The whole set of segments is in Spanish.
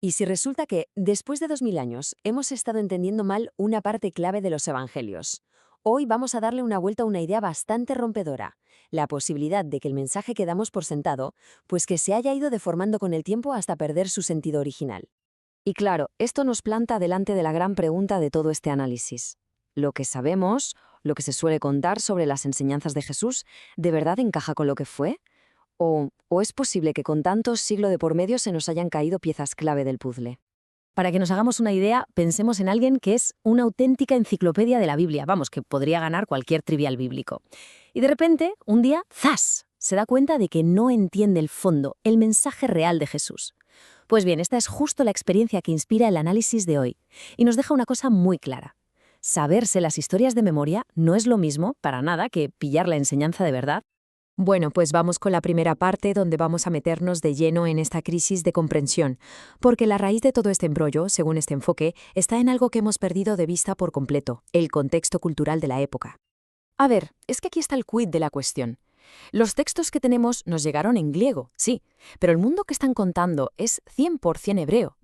¿Y si resulta que, después de 2000 años, hemos estado entendiendo mal una parte clave de los evangelios? Hoy vamos a darle una vuelta a una idea bastante rompedora, la posibilidad de que el mensaje que damos por sentado, pues que se haya ido deformando con el tiempo hasta perder su sentido original. Y claro, esto nos planta delante de la gran pregunta de todo este análisis. ¿Lo que sabemos, lo que se suele contar sobre las enseñanzas de Jesús, de verdad encaja con lo que fue? ¿O es posible que con tantos siglos de por medio se nos hayan caído piezas clave del puzzle? Para que nos hagamos una idea, pensemos en alguien que es una auténtica enciclopedia de la Biblia, vamos, que podría ganar cualquier trivial bíblico. Y de repente, un día, ¡zas!, se da cuenta de que no entiende el fondo, el mensaje real de Jesús. Pues bien, esta es justo la experiencia que inspira el análisis de hoy, y nos deja una cosa muy clara. Saberse las historias de memoria no es lo mismo, para nada, que pillar la enseñanza de verdad. Bueno, pues vamos con la primera parte donde vamos a meternos de lleno en esta crisis de comprensión, porque la raíz de todo este embrollo, según este enfoque, está en algo que hemos perdido de vista por completo, el contexto cultural de la época. A ver, es que aquí está el quid de la cuestión. Los textos que tenemos nos llegaron en griego, sí, pero el mundo que están contando es 100% hebreo.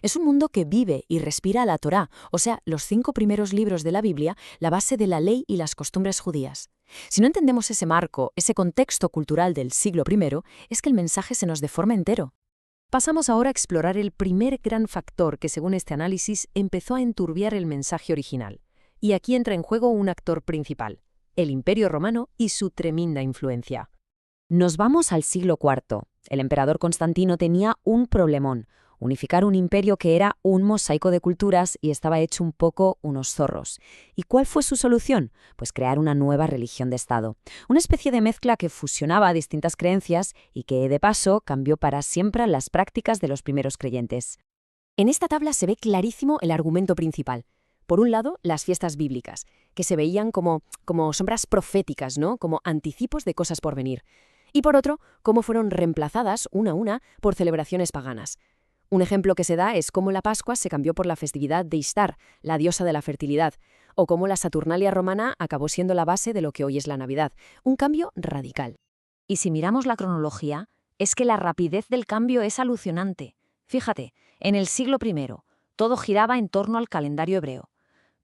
Es un mundo que vive y respira la Torá, o sea, los 5 primeros libros de la Biblia, la base de la ley y las costumbres judías. Si no entendemos ese marco, ese contexto cultural del siglo I, es que el mensaje se nos deforma entero. Pasamos ahora a explorar el primer gran factor que, según este análisis, empezó a enturbiar el mensaje original. Y aquí entra en juego un actor principal, el Imperio Romano y su tremenda influencia. Nos vamos al siglo IV. El emperador Constantino tenía un problemón: unificar un imperio que era un mosaico de culturas y estaba hecho un poco unos zorros. ¿Y cuál fue su solución? Pues crear una nueva religión de Estado. Una especie de mezcla que fusionaba distintas creencias y que, de paso, cambió para siempre las prácticas de los primeros creyentes. En esta tabla se ve clarísimo el argumento principal. Por un lado, las fiestas bíblicas, que se veían como sombras proféticas, ¿no? Como anticipos de cosas por venir. Y por otro, cómo fueron reemplazadas una a una por celebraciones paganas. Un ejemplo que se da es cómo la Pascua se cambió por la festividad de Ishtar, la diosa de la fertilidad, o cómo la Saturnalia romana acabó siendo la base de lo que hoy es la Navidad. Un cambio radical. Y si miramos la cronología, es que la rapidez del cambio es alucinante. Fíjate, en el siglo I, todo giraba en torno al calendario hebreo.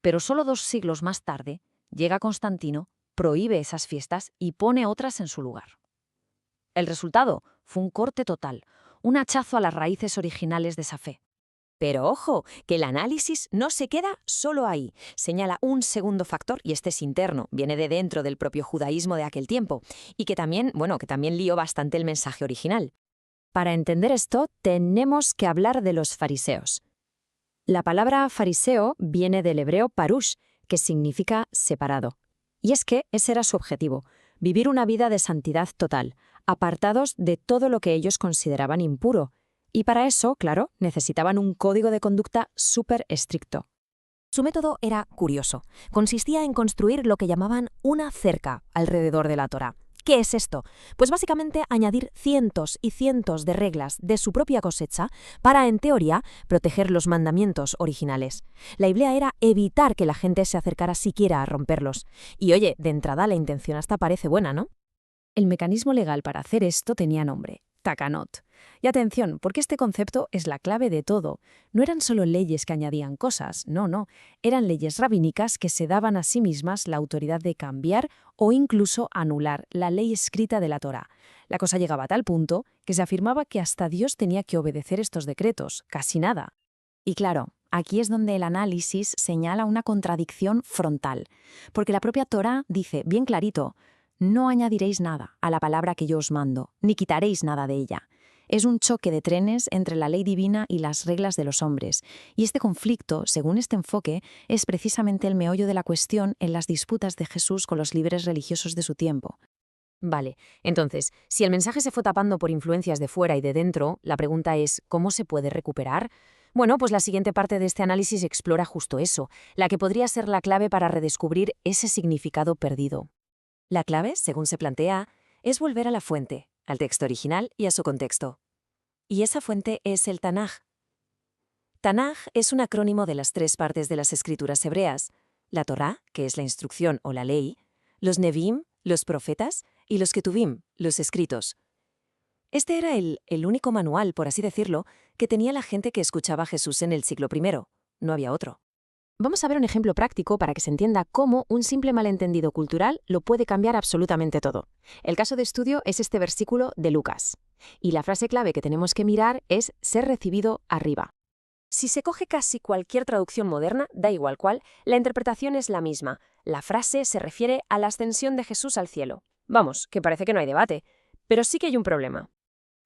Pero solo 2 siglos más tarde, llega Constantino, prohíbe esas fiestas y pone otras en su lugar. El resultado fue un corte total, un hachazo a las raíces originales de esa fe. Pero ojo, que el análisis no se queda solo ahí. Señala un segundo factor, y este es interno, viene de dentro del propio judaísmo de aquel tiempo, y que también lió bastante el mensaje original. Para entender esto, tenemos que hablar de los fariseos. La palabra fariseo viene del hebreo parush, que significa separado. Y es que ese era su objetivo, vivir una vida de santidad total, apartados de todo lo que ellos consideraban impuro. Y para eso, claro, necesitaban un código de conducta súper estricto. Su método era curioso. Consistía en construir lo que llamaban una cerca alrededor de la Torá. ¿Qué es esto? Pues básicamente añadir cientos y cientos de reglas de su propia cosecha para, en teoría, proteger los mandamientos originales. La idea era evitar que la gente se acercara siquiera a romperlos. Y oye, de entrada la intención hasta parece buena, ¿no? El mecanismo legal para hacer esto tenía nombre: Takanot. Y atención, porque este concepto es la clave de todo. No eran solo leyes que añadían cosas, no. Eran leyes rabínicas que se daban a sí mismas la autoridad de cambiar o incluso anular la ley escrita de la Torá. La cosa llegaba a tal punto que se afirmaba que hasta Dios tenía que obedecer estos decretos, casi nada. Y claro, aquí es donde el análisis señala una contradicción frontal, porque la propia Torá dice bien clarito: no añadiréis nada a la palabra que yo os mando, ni quitaréis nada de ella. Es un choque de trenes entre la ley divina y las reglas de los hombres, y este conflicto, según este enfoque, es precisamente el meollo de la cuestión en las disputas de Jesús con los líderes religiosos de su tiempo. Vale, entonces, si el mensaje se fue tapando por influencias de fuera y de dentro, la pregunta es, ¿cómo se puede recuperar? Bueno, pues la siguiente parte de este análisis explora justo eso, la que podría ser la clave para redescubrir ese significado perdido. La clave, según se plantea, es volver a la fuente, al texto original y a su contexto. Y esa fuente es el Tanaj. Tanaj es un acrónimo de las 3 partes de las escrituras hebreas: la Torá, que es la instrucción o la ley, los Nevim, los profetas, y los Ketuvim, los escritos. Este era el único manual, por así decirlo, que tenía la gente que escuchaba a Jesús en el siglo I. No había otro. Vamos a ver un ejemplo práctico para que se entienda cómo un simple malentendido cultural lo puede cambiar absolutamente todo. El caso de estudio es este versículo de Lucas. Y la frase clave que tenemos que mirar es ser recibido arriba. Si se coge casi cualquier traducción moderna, da igual cuál, la interpretación es la misma. La frase se refiere a la ascensión de Jesús al cielo. Vamos, que parece que no hay debate. Pero sí que hay un problema.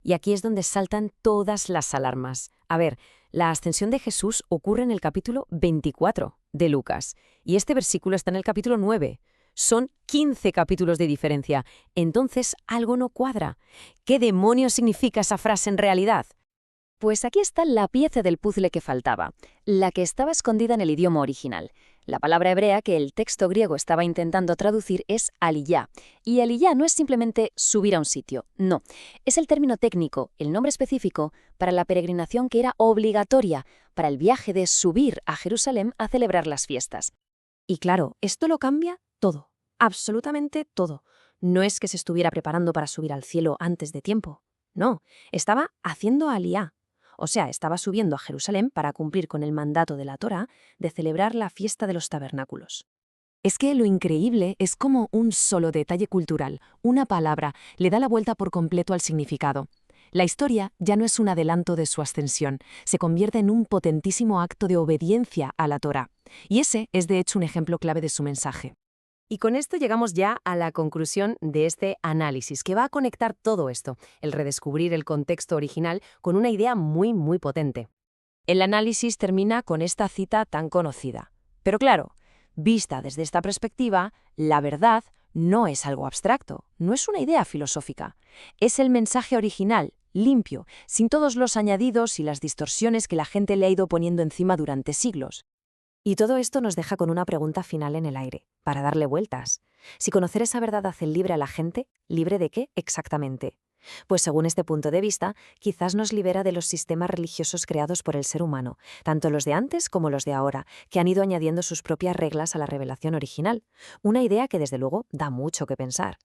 Y aquí es donde saltan todas las alarmas. A ver, la ascensión de Jesús ocurre en el capítulo 24 de Lucas, y este versículo está en el capítulo 9. Son 15 capítulos de diferencia. Entonces, algo no cuadra. ¿Qué demonios significa esa frase en realidad? Pues aquí está la pieza del puzzle que faltaba, la que estaba escondida en el idioma original. La palabra hebrea que el texto griego estaba intentando traducir es aliyá. Y aliyá no es simplemente subir a un sitio, no. Es el término técnico, el nombre específico, para la peregrinación que era obligatoria, para el viaje de subir a Jerusalén a celebrar las fiestas. Y claro, esto lo cambia todo, absolutamente todo. No es que se estuviera preparando para subir al cielo antes de tiempo. No, estaba haciendo aliyá. O sea, estaba subiendo a Jerusalén para cumplir con el mandato de la Torá de celebrar la fiesta de los tabernáculos. Es que lo increíble es cómo un solo detalle cultural, una palabra, le da la vuelta por completo al significado. La historia ya no es un adelanto de su ascensión, se convierte en un potentísimo acto de obediencia a la Torá. Y ese es de hecho un ejemplo clave de su mensaje. Y con esto llegamos ya a la conclusión de este análisis, que va a conectar todo esto, el redescubrir el contexto original, con una idea muy, muy potente. El análisis termina con esta cita tan conocida. Pero claro, vista desde esta perspectiva, la verdad no es algo abstracto, no es una idea filosófica. Es el mensaje original, limpio, sin todos los añadidos y las distorsiones que la gente le ha ido poniendo encima durante siglos. Y todo esto nos deja con una pregunta final en el aire, para darle vueltas. Si conocer esa verdad hace libre a la gente, ¿libre de qué exactamente? Pues según este punto de vista, quizás nos libera de los sistemas religiosos creados por el ser humano, tanto los de antes como los de ahora, que han ido añadiendo sus propias reglas a la revelación original. Una idea que desde luego da mucho que pensar.